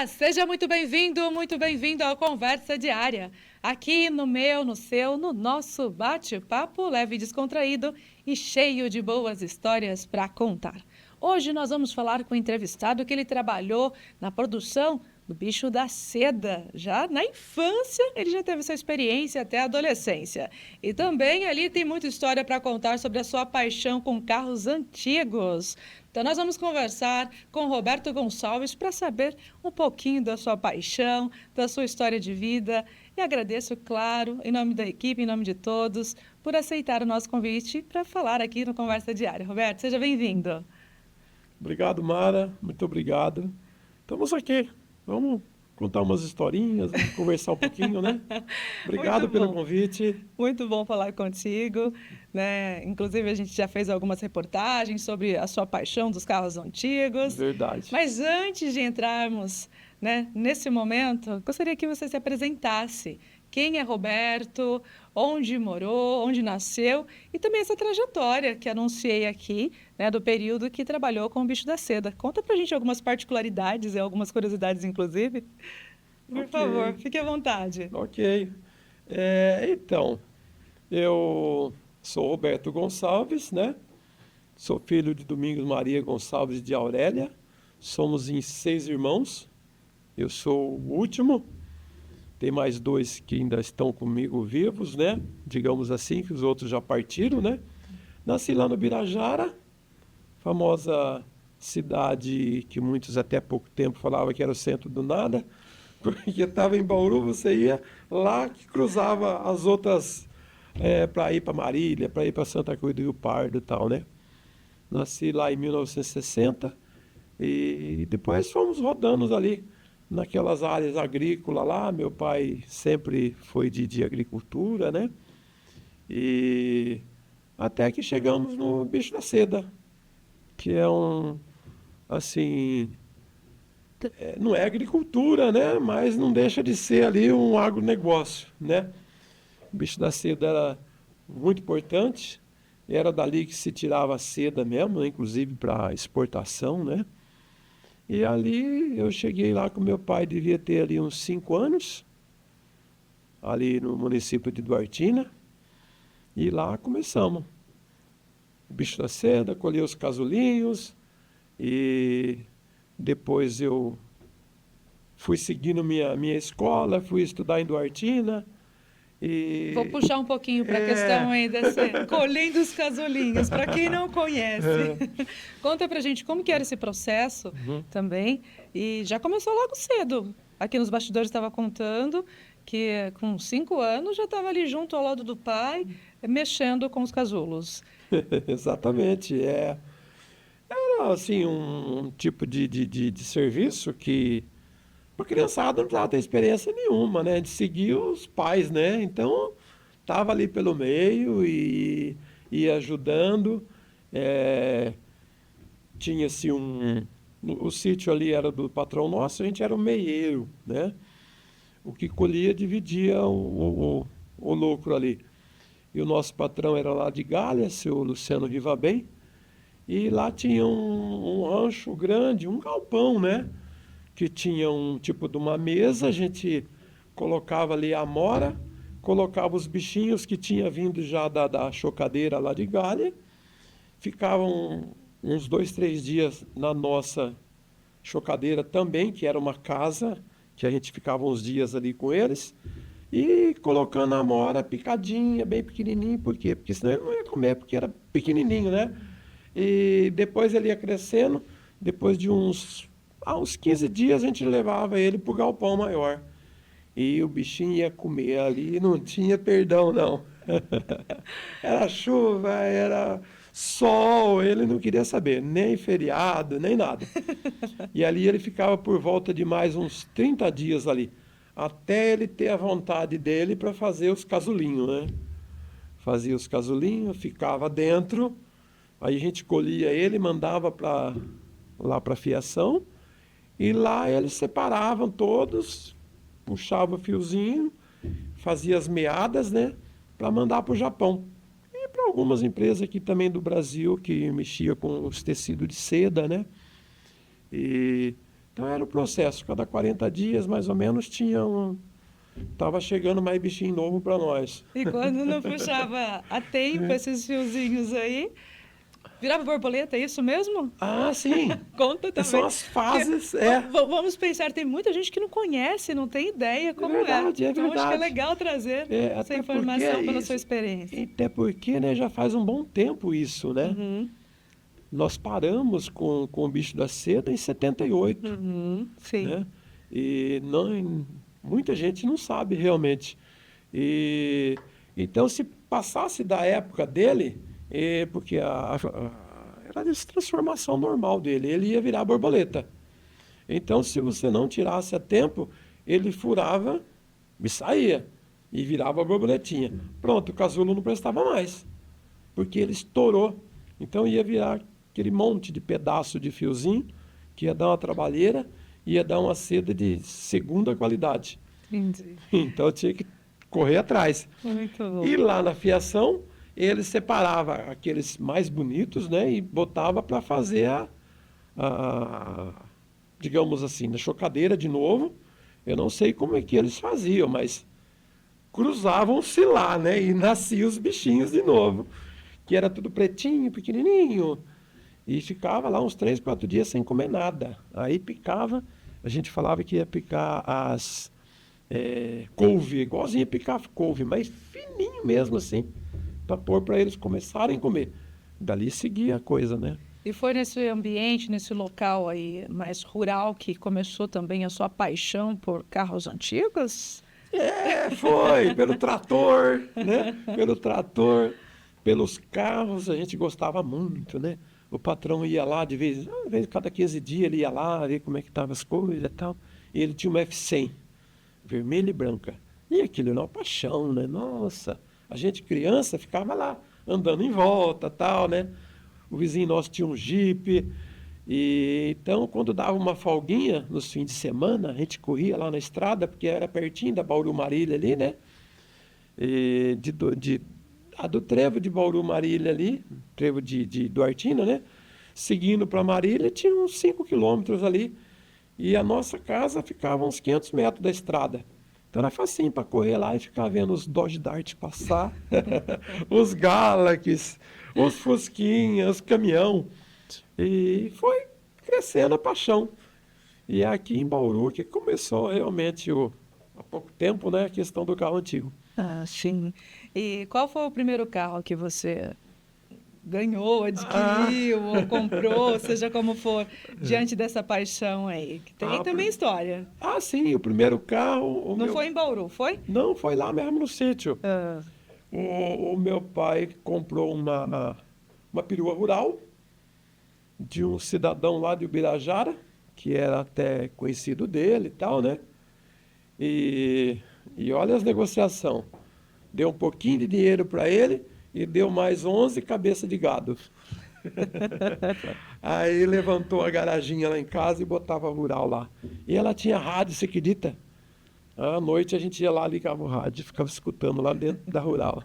Olá, seja muito bem-vindo ao Conversa Diária. Aqui no meu, no seu, no nosso bate-papo leve e descontraído e cheio de boas histórias para contar. Hoje nós vamos falar com um entrevistado que ele trabalhou na produção do Bicho da Seda. Já na infância ele já teve essa experiência até a adolescência. E também ali tem muita história para contar sobre a sua paixão com carros antigos. Então nós vamos conversar com Roberto Gonçalves para saber um pouquinho da sua paixão, da sua história de vida. E agradeço, claro, em nome da equipe, em nome de todos, por aceitar o nosso convite para falar aqui no Conversa Diária. Roberto, seja bem-vindo. Obrigado, Mara. Muito obrigado. Estamos aqui. Vamos contar umas historinhas, vamos conversar um pouquinho, né? Obrigado pelo convite. Muito bom falar contigo, né? Inclusive, a gente já fez algumas reportagens sobre a sua paixão dos carros antigos. Verdade. Mas antes de entrarmos, né, nesse momento, gostaria que você se apresentasse. Quem é Roberto, onde morou, onde nasceu e também essa trajetória que anunciei aqui, né, do período que trabalhou com o Bicho da Seda. Conta pra gente algumas particularidades e algumas curiosidades, inclusive. Por favor, fique à vontade. Ok. Então, eu sou Roberto Gonçalves, né? Sou filho de Domingos Maria Gonçalves de Aurélia. Somos em 6 irmãos. Eu sou o último. Tem mais 2 que ainda estão comigo vivos, né? Digamos assim, que os outros já partiram, né? Nasci lá no Birajara, famosa cidade que muitos até pouco tempo falavam que era o centro do nada, porque estava em Bauru, você ia lá que cruzava as outras para ir para Marília, para ir para Santa Cruz do Rio Pardo e tal, né? Nasci lá em 1960 e depois fomos rodando ali naquelas áreas agrícolas lá. Meu pai sempre foi de agricultura, né? E até que chegamos no Bicho da Seda, que é assim, não é agricultura, né? Mas não deixa de ser ali um agronegócio, né? O Bicho da Seda era muito importante, era dali que se tirava a seda mesmo, né? Inclusive para exportação, né? E ali eu cheguei lá com meu pai, devia ter ali uns 5 anos, ali no município de Duartina, e lá começamos. O Bicho da Seda, colher os casulinhos, e depois eu fui seguindo minha escola, fui estudar em Duartina. Vou puxar um pouquinho para a questão aí desse colhendo os casulinhos, para quem não conhece. Conta pra gente como que era esse processo também. E já começou logo cedo. Aqui nos bastidores estava contando que com 5 anos já estava ali junto ao lado do pai, mexendo com os casulos. Exatamente. Era assim um tipo de serviço que a criançada não precisava ter experiência nenhuma, né? De seguir os pais, né? Então, estava ali pelo meio e ia ajudando. É, tinha-se o sítio ali era do patrão nosso, a gente era o meieiro, né? O que colhia dividia o lucro ali. E o nosso patrão era lá de Galha, seu Luciano Viva Bem, e lá tinha um rancho grande, um galpão, né? Que tinha um tipo de uma mesa, a gente colocava ali a amora, colocava os bichinhos que tinha vindo já da chocadeira lá de Galha, ficavam uns 2, 3 dias na nossa chocadeira também, que era uma casa, que a gente ficava uns dias ali com eles, e colocando a amora picadinha, bem pequenininho. Por quê? Porque senão ele não ia comer, porque era pequenininho, né? E depois ele ia crescendo, depois de uns 15 dias a gente levava ele para o galpão maior. E o bichinho ia comer ali, não tinha perdão, não. Era chuva, era sol, ele não queria saber, nem feriado, nem nada. E ali ele ficava por volta de mais uns 30 dias ali, até ele ter a vontade dele para fazer os casulinhos, né? Fazia os casulinhos, ficava dentro, aí a gente colhia ele, mandava lá para a fiação, e lá eles separavam todos, puxava o fiozinho, fazia as meadas, né, para mandar para o Japão. E para algumas empresas aqui também do Brasil que mexia com os tecidos de seda, né? E Então era o processo, cada 40 dias mais ou menos tava chegando mais bichinho novo para nós. E quando não puxava a tempo esses fiozinhos aí, virava borboleta, é isso mesmo? Ah, sim. Conta São também. as fases, Vamos pensar, tem muita gente que não conhece, não tem ideia como verdade, é Então, acho que é verdade. legal trazer essa Até informação porque pela sua experiência. até porque, né, já faz um bom tempo isso, né? Uhum, Nós paramos com o bicho da seda em 78, sim. né? E muita gente não sabe realmente. E então, se passasse da época dele, porque era a transformação normal dele, ele ia virar borboleta. Então, se você não tirasse a tempo, ele furava e saía, e virava a borboletinha. Pronto, o casulo não prestava mais, porque ele estourou. Então, ia virar aquele monte de pedaço de fiozinho, que ia dar uma trabalheira, ia dar uma seda de segunda qualidade. Entendi. Então, eu tinha que correr atrás. Muito bom. E lá na fiação, ele separava aqueles mais bonitos, né, e botava para fazer digamos assim, na chocadeira de novo. Eu não sei como é que eles faziam, mas cruzavam-se lá, né, e nasciam os bichinhos de novo, que era tudo pretinho, pequenininho, e ficava lá uns 3, 4 dias sem comer nada. Aí picava, a gente falava que ia picar as couve, igualzinho a picar couve, mas fininho mesmo assim, para pôr para eles começarem a comer. Dali seguia a coisa, né? E foi nesse ambiente, nesse local aí mais rural que começou também a sua paixão por carros antigos? Foi, pelo trator, né? Pelo trator, pelos carros, a gente gostava muito, né? O patrão ia lá de vez em cada 15 dias, ele ia lá ver como é que estavam as coisas e tal. E ele tinha uma F100, vermelha e branca. E aquilo era uma paixão, né? Nossa, a gente criança ficava lá, andando em volta, tal, né? O vizinho nosso tinha um Jeep. E então, quando dava uma folguinha nos fins de semana, a gente corria lá na estrada, porque era pertinho da Bauru Marília ali, né? E do trevo de Bauru Marília ali, trevo de Duartina, né? Seguindo para Marília, tinha uns 5 quilômetros ali. E a nossa casa ficava uns 500 metros da estrada. Então era facinho para correr lá e ficar vendo os Dodge Dart passar, os Galaxies, os Fusquinhas, os caminhão. E foi crescendo a paixão. E é aqui em Bauru que começou realmente há pouco tempo, né, a questão do carro antigo. Ah, sim. E qual foi o primeiro carro que você ganhou, adquiriu ou comprou, seja como for, diante dessa paixão aí? Que tem também história. Sim, o primeiro carro... Não foi em Bauru, foi? Não, foi lá mesmo no sítio. Ah, O meu pai comprou uma perua rural de um cidadão lá de Ubirajara, que era até conhecido dele e tal, né? E olha as negociações. Deu um pouquinho de dinheiro para ele e deu mais 11 cabeças de gado. Aí levantou a garaginha lá em casa e botava a rural lá. E ela tinha rádio, você acredita? À noite a gente ia lá, ligava o rádio e ficava escutando lá dentro da rural.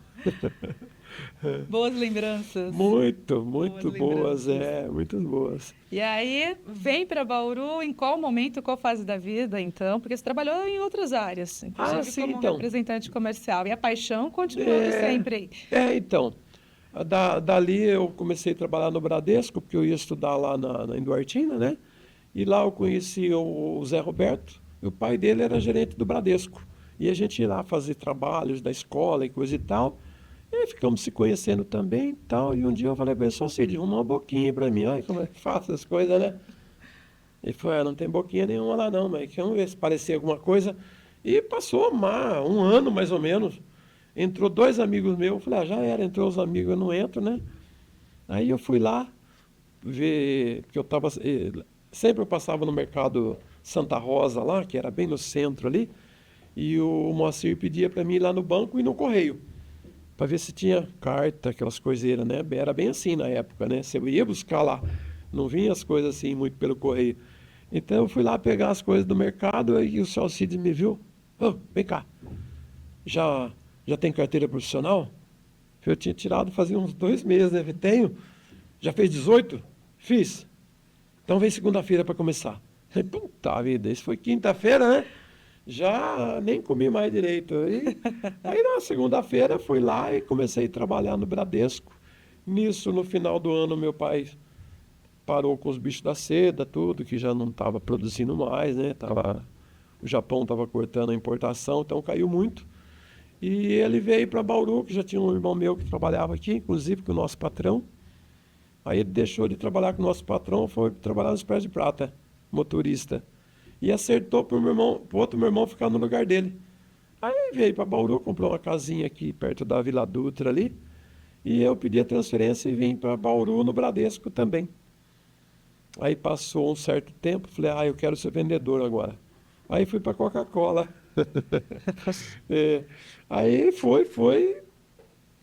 boas lembranças. Muito Boas boas, muito boas. E aí, vem para Bauru em qual momento, qual fase da vida, então? Porque você trabalhou em outras áreas, inclusive Sim, como então. representante comercial. E a paixão continuou sempre aí. Então, dali eu comecei a trabalhar no Bradesco, porque eu ia estudar lá em Duartina, né? E lá eu conheci o Zé Roberto, e o pai dele era gerente do Bradesco. E a gente ia lá fazer trabalhos da escola e coisa e tal. E ficamos se conhecendo também e tal. E um dia eu falei para ele, só Cid, arruma uma boquinha para mim. Olha como é que faço as coisas, né? Ele falou, não tem boquinha nenhuma lá não, mas vamos ver se parecia alguma coisa. E passou um ano mais ou menos. Entrou 2 amigos meus, eu falei, já era, entrou os amigos, eu não entro, né? Aí eu fui lá ver, que eu estava... Sempre eu passava no mercado Santa Rosa lá, que era bem no centro ali, e o Moacir pedia para mim ir lá no banco e no correio, para ver se tinha carta, aquelas coiseiras, né? Era bem assim na época, né? Você ia buscar lá, não vinha as coisas assim muito pelo correio. Então eu fui lá pegar as coisas do mercado e o seu Alcides me viu. Vem cá, já tem carteira profissional? Eu tinha tirado fazia uns 2 meses, né? Tenho. Já fez 18? Fiz. Então vem segunda-feira para começar. Falei, puta vida, isso foi quinta-feira, né? Já nem comi mais direito. Aí na segunda-feira fui lá e comecei a trabalhar no Bradesco. Nisso, no final do ano, meu pai parou com os bichos da seda, tudo, que já não estava produzindo mais, né? O Japão estava cortando a importação, então caiu muito. E ele veio para Bauru, que já tinha um irmão meu que trabalhava aqui, inclusive com o nosso patrão. Aí ele deixou de trabalhar com o nosso patrão, foi trabalhar nos Pés de Prata, motorista. E acertou pro outro meu irmão ficar no lugar dele. Aí veio para Bauru, comprou uma casinha aqui perto da Vila Dutra ali. E eu pedi a transferência e vim para Bauru no Bradesco também. Aí passou um certo tempo, falei, eu quero ser vendedor agora. Aí fui para Coca-Cola. Aí foi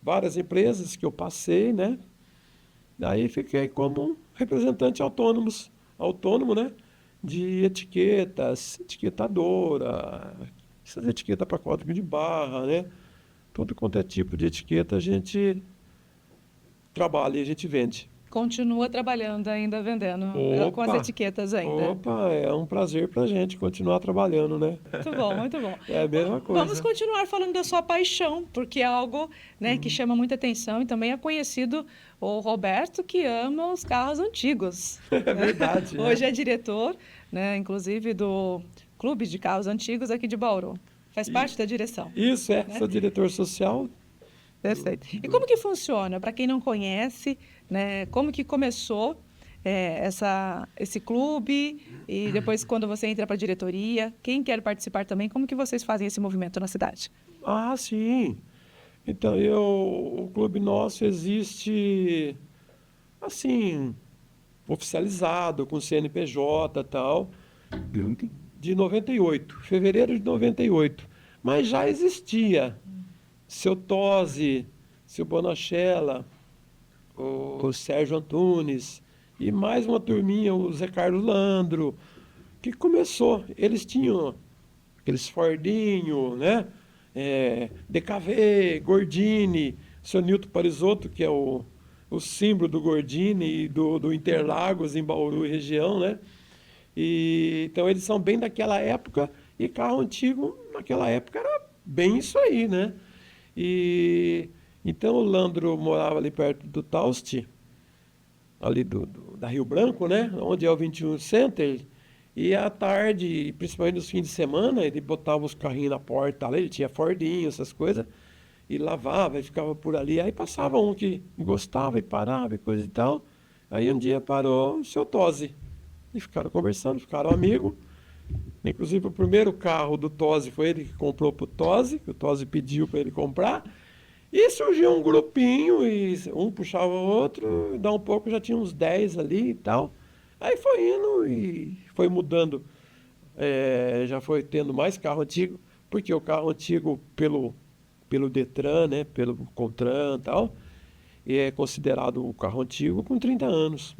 várias empresas que eu passei, né? Daí fiquei como um representante autônomo, né? De etiquetas, etiquetadora, essas etiquetas para código de barra, né? Todo quanto é tipo de etiqueta a gente trabalha e a gente vende. Continua trabalhando ainda, vendendo com as Opa! etiquetas ainda. Opa, é um prazer pra gente continuar trabalhando, né? Muito bom, muito bom. É a mesma Vamos coisa. continuar falando da sua paixão, porque é algo, né, que chama muita atenção e também é conhecido o Roberto, que ama os carros antigos. É verdade. Hoje é diretor, né, inclusive do Clube de Carros Antigos aqui de Bauru. Faz parte da direção. Isso, sou diretor social. Perfeito. E como que funciona? Para quem não conhece, né, como que começou esse clube e depois quando você entra para a diretoria, quem quer participar também, como que vocês fazem esse movimento na cidade? Ah, sim. Então, o clube nosso existe, assim, oficializado, com CNPJ e tal, de 98, fevereiro de 98. Mas já existia seu Tosi, seu Bonachella, o Sérgio Antunes e mais uma turminha, o Zé Carlos Landro, que começou. Eles tinham aqueles Fordinho, né? DKV, Gordini, o seu Nilton Parisotto, que é o símbolo do Gordini e do Interlagos, em Bauru e região, né? Então eles são bem daquela época, e carro antigo naquela época era bem isso aí, né? Então o Landro morava ali perto do Tausti, ali da Rio Branco, né? Onde é o 21 Center. E à tarde, principalmente nos fins de semana, ele botava os carrinhos na porta ali, ele tinha Fordinho, essas coisas, e lavava, e ficava por ali. Aí passava um que gostava e parava e coisa e tal. Aí um dia parou o seu Tosi. E ficaram conversando, ficaram amigos. Inclusive o primeiro carro do Tosi foi ele que comprou pro Tosi, que o Tosi pediu para ele comprar. E surgiu um grupinho, e um puxava o outro, e dá um pouco já tinha uns 10 ali e tal. Aí foi indo e foi mudando, já foi tendo mais carro antigo, porque o carro antigo pelo Detran, né, pelo Contran e tal, é considerado um carro antigo com 30 anos.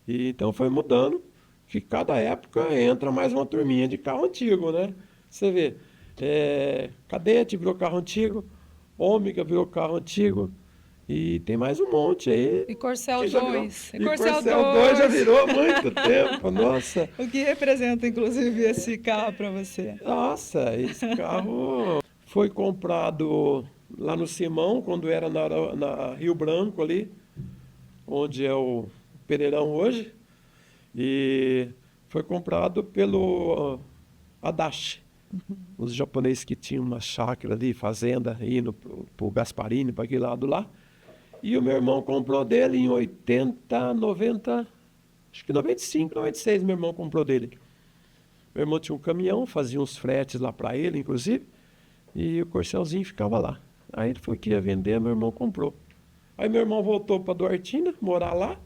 E então foi mudando, que cada época entra mais uma turminha de carro antigo, né? Você vê, Cadete virou carro antigo, Ômega virou carro antigo, e tem mais um monte aí. E Corcel que já 2. virou. E Corcel 2 já virou há muito tempo, nossa. O que representa, inclusive, esse carro para você? Nossa, esse carro foi comprado lá no Simão, quando era na Rio Branco ali, onde é o Pereirão hoje. E foi comprado pelo Adachi. Os japoneses que tinham uma chácara ali, fazenda, indo pro Gasparini, para aquele lado lá. E o meu irmão comprou dele em 80, 90, acho que 95, 96, meu irmão comprou dele. Meu irmão tinha um caminhão, fazia uns fretes lá para ele, inclusive, e o Corcelzinho ficava lá. Aí ele foi queria vender, meu irmão comprou. Aí meu irmão voltou para Duartina, morar lá,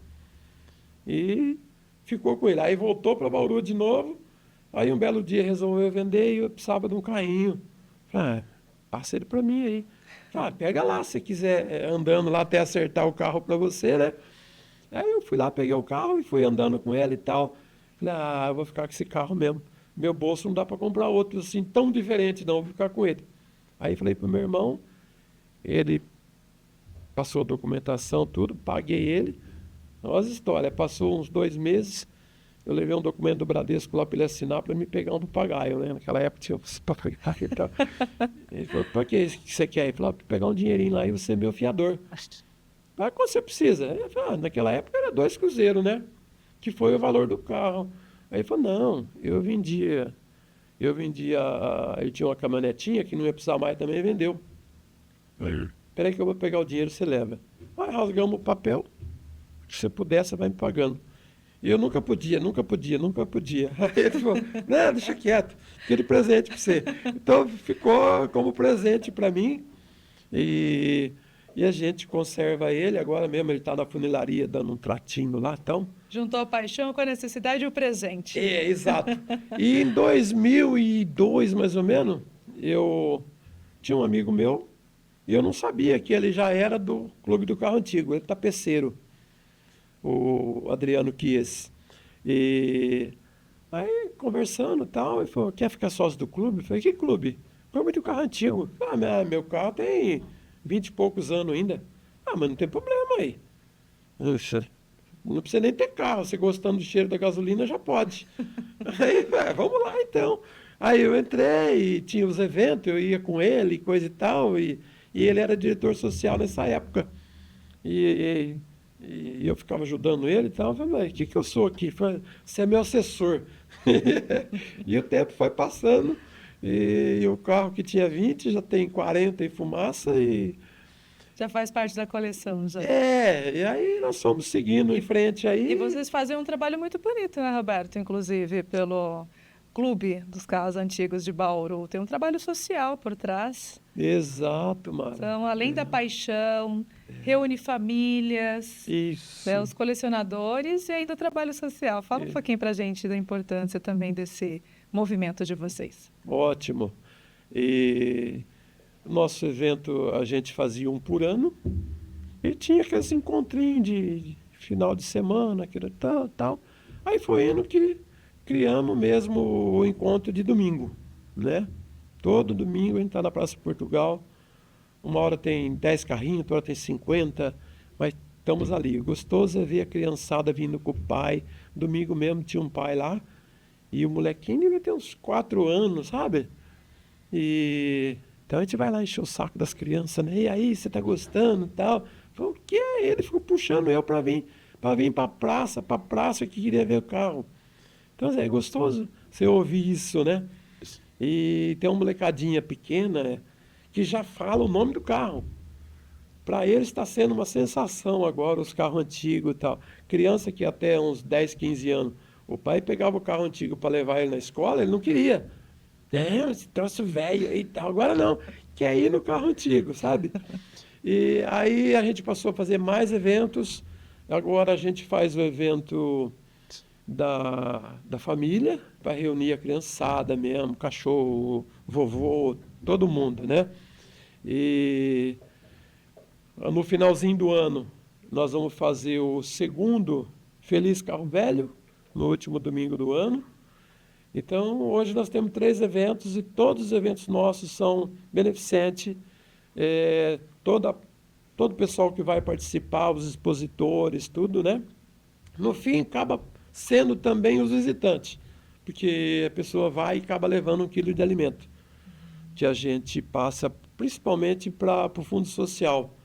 e ficou com ele. Aí voltou para Bauru de novo, aí um belo dia resolveu vender e eu precisava de um carrinho. Falei, passa ele para mim aí. Pega lá, se quiser, andando lá até acertar o carro para você, né? Aí eu fui lá, peguei o carro e fui andando com ela e tal. Falei, eu vou ficar com esse carro mesmo. Meu bolso não dá para comprar outro assim, tão diferente não, vou ficar com ele. Aí falei pro meu irmão, ele passou a documentação, tudo, paguei ele. Olha as histórias, passou uns 2 meses, Eu levei um documento do Bradesco lá para ele assinar para me pegar um papagaio, né? Naquela época tinha os papagaios e tal. Ele falou, para que você quer? Ele falou, para pegar um dinheirinho lá e você é meu fiador. Ah, quando você precisa? Eu falei, naquela época era 2 cruzeiros, né? Que foi o valor do carro. Aí ele falou, não, ele tinha uma caminhonetinha que não ia precisar mais, também vendeu. Espera aí que eu vou pegar o dinheiro, você leva. Aí rasgamos o papel, se você puder, você vai me pagando. E eu nunca podia. Aí ele falou, não, deixa quieto, fica de presente para você. Então ficou como presente para mim e a gente conserva ele. Agora mesmo ele está na funilaria dando um tratinho lá, então. Juntou a paixão com a necessidade e o presente. É, exato. E em 2002, mais ou menos, eu tinha um amigo meu e eu não sabia que ele já era do Clube do Carro Antigo, ele é tapeceiro, o Adriano Kies. E aí, conversando e tal, ele falou, quer ficar sócio do clube? Eu falei, que clube? Clube do Carro Antigo. Meu carro tem 20 e poucos anos ainda. Ah, mas não tem problema aí. Puxa, não precisa nem ter carro, você gostando do cheiro da gasolina já pode. Aí, vamos lá então. Aí eu entrei e tinha os eventos, eu ia com ele, coisa e tal, e ele era diretor social nessa época. E, e eu ficava ajudando ele e tal. Eu falei, mas o que eu sou aqui? Ele falou, você é meu assessor. E o tempo foi passando, e o carro que tinha 20 já tem 40 em fumaça, Já faz parte da coleção, já. e aí nós fomos seguindo em frente aí. E vocês fazem um trabalho muito bonito, né, Roberto? Inclusive, pelo Clube dos Carros Antigos de Bauru. Tem um trabalho social por trás. Exato, Mara. Então, além da paixão, reúne famílias, Isso. né, os colecionadores e ainda o trabalho social. Fala um pouquinho pra gente da importância também desse movimento de vocês. Ótimo. E nosso evento a gente fazia um por ano e tinha aqueles encontrinhos de final de semana, aquilo tal, tal. Aí foi indo que criamos mesmo o encontro de domingo, né? Todo domingo a gente está na Praça Portugal. Uma hora tem 10 carrinhos, outra hora tem 50, mas estamos ali. O gostoso é ver a criançada vindo com o pai. Domingo mesmo tinha um pai lá e o molequinho devia ter uns 4 anos, sabe? E então a gente vai lá encher o saco das crianças, né? E aí, você tá gostando e tal? Falei, o que é? Ele ficou puxando eu para vir para a praça que queria ver o carro. Então, é gostoso você ouvir isso, né? E tem uma molecadinha pequena que já fala o nome do carro. Para eles está sendo uma sensação agora, os carros antigos e tal. Criança que até uns 10, 15 anos, o pai pegava o carro antigo para levar ele na escola, ele não queria. Esse troço velho e tal. Agora não, quer ir no carro antigo, sabe? E aí a gente passou a fazer mais eventos. Agora a gente faz o evento da família, para reunir a criançada mesmo, cachorro, vovô, todo mundo, né? E no finalzinho do ano, nós vamos fazer o segundo Feliz Carro Velho, no último domingo do ano. Então, hoje nós temos 3 eventos e todos os eventos nossos são beneficentes. Todo o pessoal que vai participar, os expositores, tudo, né? No fim, acaba sendo também os visitantes, porque a pessoa vai e acaba levando 1 quilo de alimento, que a gente passa principalmente para o Fundo Social.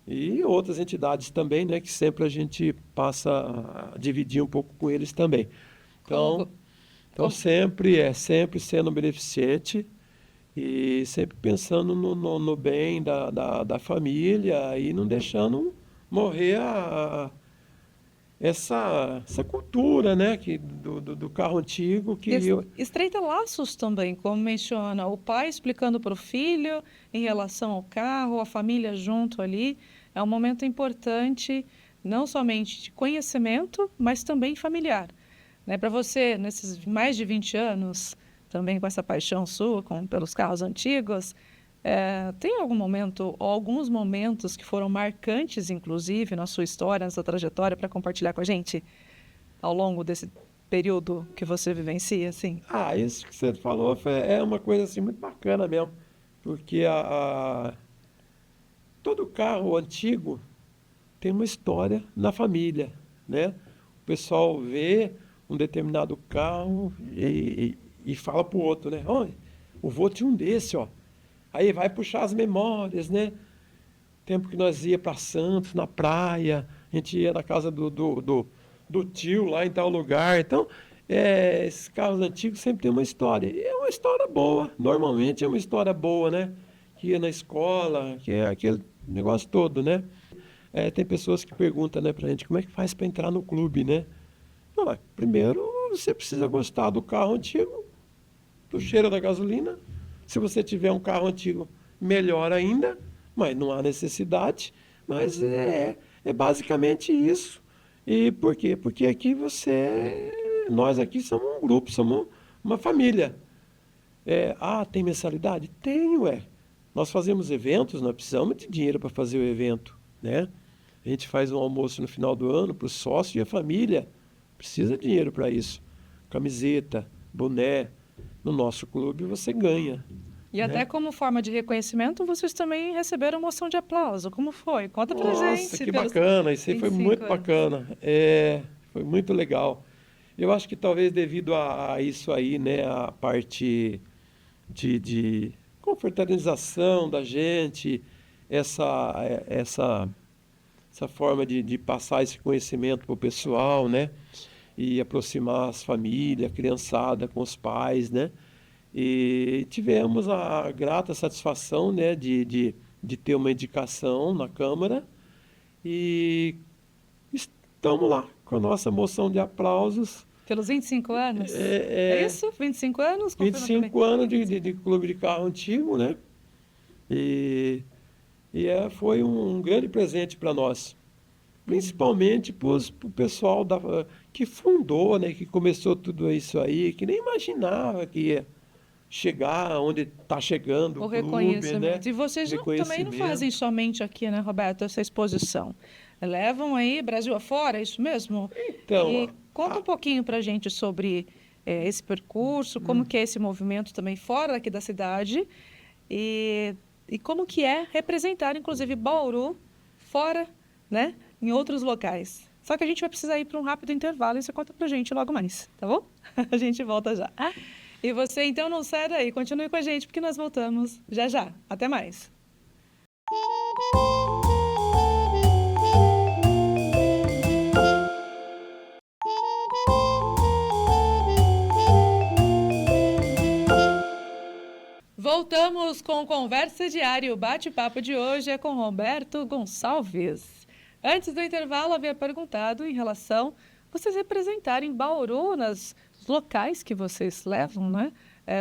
E outras entidades também, né? Que sempre a gente passa a dividir um pouco com eles também. Então sempre sendo beneficente e sempre pensando no bem da família e não deixando morrer essa cultura, né, do carro antigo. Estreita laços também, como menciona o pai explicando para o filho em relação ao carro, a família junto ali. É um momento importante, não somente de conhecimento, mas também familiar. Né? Para você, nesses mais de 20 anos, também com essa paixão sua pelos carros antigos, tem algum momento, ou alguns momentos que foram marcantes, inclusive, na sua história, na sua trajetória, para compartilhar com a gente ao longo desse período que você vivencia, assim? Isso que você falou é uma coisa assim muito bacana mesmo, porque todo carro antigo tem uma história na família, né? O pessoal vê um determinado carro e fala pro outro, né? Olha, o vô tinha um desse, ó. Aí vai puxar as memórias, né? Tempo que nós ia para Santos, na praia, a gente ia na casa do tio lá em tal lugar. Então, esses carros antigos sempre tem uma história. E é uma história boa, normalmente é uma história boa, né? Que ia na escola, que é aquele negócio todo, né? Tem pessoas que perguntam, né, pra gente como é que faz para entrar no clube, né? Primeiro, você precisa gostar do carro antigo, do cheiro da gasolina. Se você tiver um carro antigo, melhor ainda, mas não há necessidade. Mas é basicamente isso. E por quê? Porque aqui nós aqui somos um grupo, somos uma família. Tem mensalidade? Tem, ué. Nós fazemos eventos, nós precisamos de dinheiro para fazer o evento, né? A gente faz um almoço no final do ano para o sócio e a família. Precisa de dinheiro para isso. Camiseta, boné. No nosso clube você ganha. E até Né? como forma de reconhecimento, vocês também receberam moção de aplauso. Como foi? Conta pra Nossa, gente. que Pelos bacana. Isso aí foi 25 muito anos. bacana. Foi muito legal. Eu acho que talvez devido a isso aí, né, a parte de confraternização da gente, essa, essa, essa forma de passar esse conhecimento para o pessoal, né? E aproximar as famílias, a criançada com os pais, né? E tivemos a grata satisfação, né, de ter uma indicação na Câmara e estamos lá com a nossa moção de aplausos. Pelos 25 anos? É É, é isso? 25 anos? Confirma pra mim. 25 anos de, 25. de clube de carro antigo, né? E, foi um grande presente para nós, principalmente para o pessoal que fundou, né, que começou tudo isso aí, que nem imaginava que ia chegar onde está chegando O o clube, né? reconhecimento. E vocês também não fazem Reconhecimento. somente aqui, né, Roberto, essa exposição. Levam aí Brasil afora, é isso mesmo? Então, E conta um pouquinho pra gente sobre esse percurso, como que é esse movimento também fora daqui da cidade e, e como que é representar, inclusive, Bauru fora, né, em outros locais. Só que a gente vai precisar ir para um rápido intervalo e você conta pra gente logo mais, tá bom? A gente volta já. E você, então, não sai daí, continue com a gente, porque nós voltamos já já. Até mais. Voltamos com Conversa Diária. O bate-papo de hoje é com Roberto Gonçalves. Antes do intervalo, havia perguntado em relação a vocês representarem Bauru nos locais que vocês levam, né?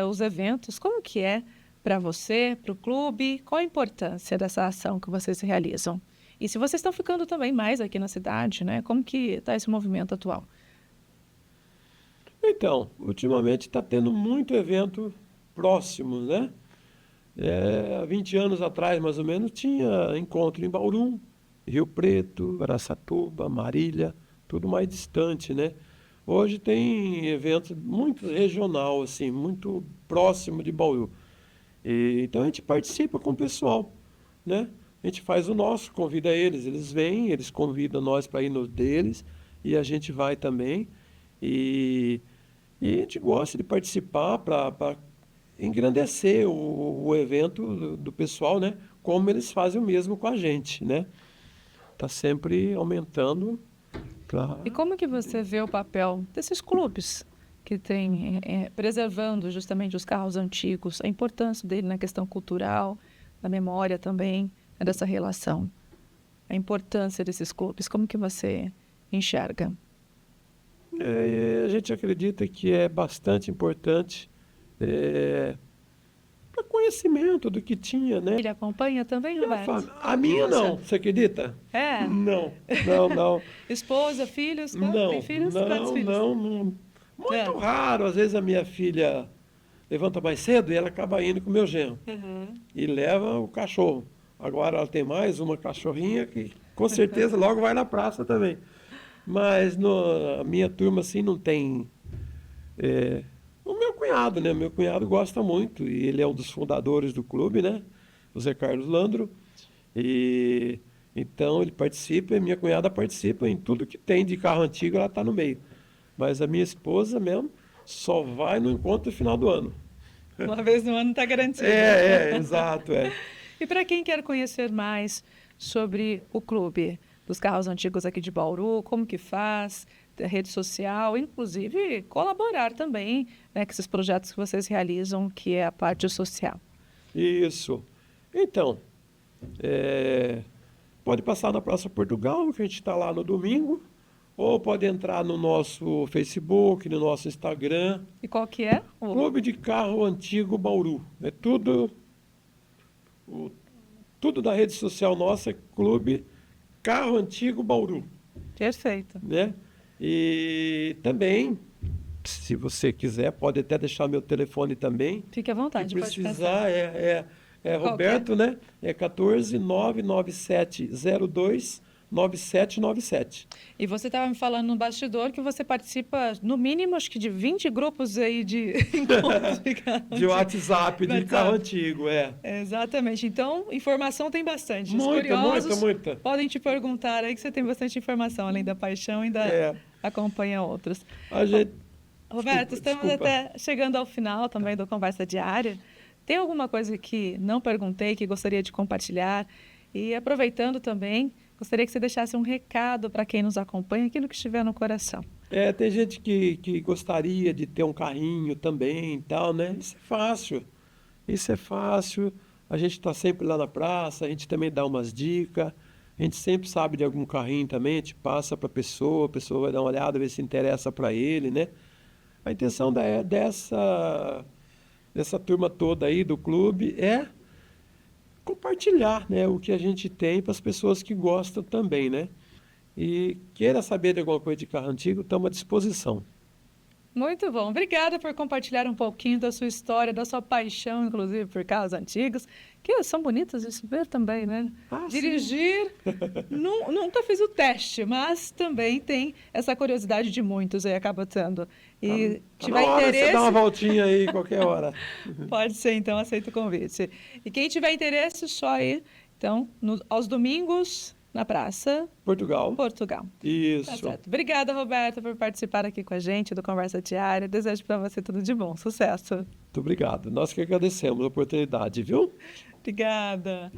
Os eventos. Como que é para você, para o clube? Qual a importância dessa ação que vocês realizam? E se vocês estão ficando também mais aqui na cidade, né? Como que está esse movimento atual? Então, ultimamente está tendo muito evento próximo, né? Há 20 anos atrás, mais ou menos, tinha encontro em Bauru, Rio Preto, Araçatuba, Marília, tudo mais distante, né? Hoje tem eventos muito regional, assim, muito próximo de Bauru. Então a gente participa com o pessoal, né? A gente faz o nosso, convida eles vêm, eles convidam nós para ir no deles e a gente vai também. E, e a gente gosta de participar para engrandecer o evento do pessoal, né? Como eles fazem o mesmo com a gente, né? Tá sempre aumentando. E como que você vê o papel desses clubes que têm, preservando justamente os carros antigos, a importância dele na questão cultural, na memória também, né, dessa relação? A importância desses clubes, como que você enxerga? A gente acredita que é bastante importante para conhecimento do que tinha, né? Ele acompanha também, Roberto? A minha não, você acredita? É. Não, não, não. Esposa, filhos? Tem Não, filhos? Quantos não, filhos? não. É. Muito raro. Às vezes a minha filha levanta mais cedo e ela acaba indo com o meu genro. Uhum. E leva o cachorro. Agora ela tem mais uma cachorrinha que com certeza logo vai na praça também. Mas a minha turma assim não tem. O meu cunhado, né? Meu cunhado gosta muito e ele é um dos fundadores do clube, né? O Zé Carlos Landro. E então ele participa e minha cunhada participa em tudo que tem de carro antigo, ela está no meio. Mas a minha esposa mesmo só vai no encontro no final do ano. Uma vez no ano está garantido. Exato, é. E para quem quer conhecer mais sobre o clube dos carros antigos aqui de Bauru, como que faz, a rede social, inclusive colaborar também, né, com esses projetos que vocês realizam, que é a parte social. Isso. Então, pode passar na Praça Portugal, que a gente está lá no domingo, ou pode entrar no nosso Facebook, no nosso Instagram. E qual que é? Clube de Carro Antigo Bauru. É tudo da rede social nossa é Clube Carro Antigo Bauru. Perfeito. Né? E também, se você quiser, pode até deixar meu telefone também. Fique à vontade, Se pode precisar, Roberto, né? É 14 99702 9797. E você estava me falando no bastidor que você participa, no mínimo, acho que de 20 grupos aí de encontros de carro De WhatsApp, de WhatsApp. carro antigo, Exatamente. Então, informação tem bastante. Os Muita, curiosos muita. podem te perguntar aí que você tem bastante informação, além da paixão, ainda acompanha outros. A gente... Roberto, estamos até chegando ao final também do Conversa Diária. Tem alguma coisa que não perguntei, que gostaria de compartilhar? E aproveitando também, gostaria que você deixasse um recado para quem nos acompanha, aquilo que estiver no coração. Tem gente que gostaria de ter um carrinho também e tal, né? Isso é fácil. Isso é fácil. A gente está sempre lá na praça, a gente também dá umas dicas. A gente sempre sabe de algum carrinho também, a gente passa para a pessoa vai dar uma olhada, ver se interessa para ele, né? A intenção dessa turma toda aí do clube é compartilhar, né, o que a gente tem para as pessoas que gostam também, né? E queira saber de alguma coisa de carro antigo, estamos à disposição. Muito bom. Obrigada por compartilhar um pouquinho da sua história, da sua paixão, inclusive, por carros antigos, que são bonitos de se ver também, né? Dirigir, nunca fiz o teste, mas também tem essa curiosidade de muitos aí, acaba tendo. E tiver interesse... Você dá uma voltinha aí qualquer hora. Pode ser, então, aceito o convite. E quem tiver interesse, só ir, então, aos domingos... Na Praça Portugal. Isso. Tá certo. Obrigada, Roberto, por participar aqui com a gente do Conversa Diária. Desejo para você tudo de bom. Sucesso. Muito obrigado. Nós que agradecemos a oportunidade, viu? Obrigada.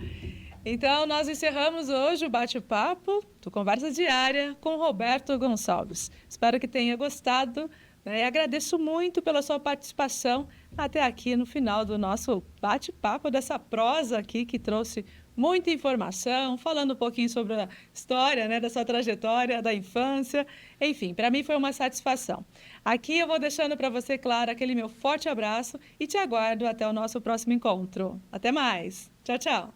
Então, nós encerramos hoje o bate-papo do Conversa Diária com Roberto Gonçalves. Espero que tenha gostado, né? E agradeço muito pela sua participação até aqui no final do nosso bate-papo, dessa prosa aqui que trouxe muita informação, falando um pouquinho sobre a história, né, da sua trajetória, da infância. Enfim, para mim foi uma satisfação. Aqui eu vou deixando para você, claro, aquele meu forte abraço e te aguardo até o nosso próximo encontro. Até mais. Tchau, tchau.